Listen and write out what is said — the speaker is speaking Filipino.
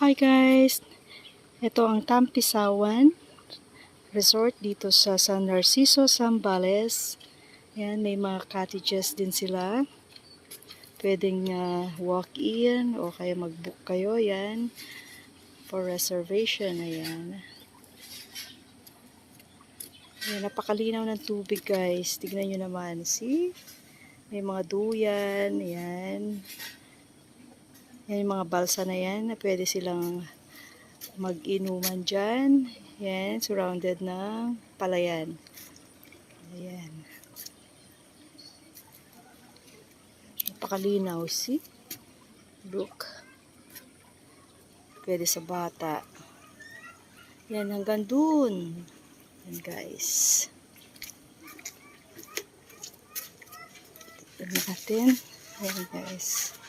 Hi guys! Ito ang Tampisawan Resort dito sa San Narciso, Zambales. Ayan, may mga cottages din sila. Pwedeng walk-in o kaya mag-book kayo. Ayan, for reservation. Ayan. Ayan, napakalinaw ng tubig guys. Tignan nyo naman. See? May mga duyan. Ayan. Yan yung mga balsa na yan na pwede silang mag-inuman dyan. Yan, surrounded ng palayan. Ayan. Napakalinaw, see? Look. Pwede sa bata. Yan, hanggang dun. Yan, guys. Tignan natin. Ayan, guys.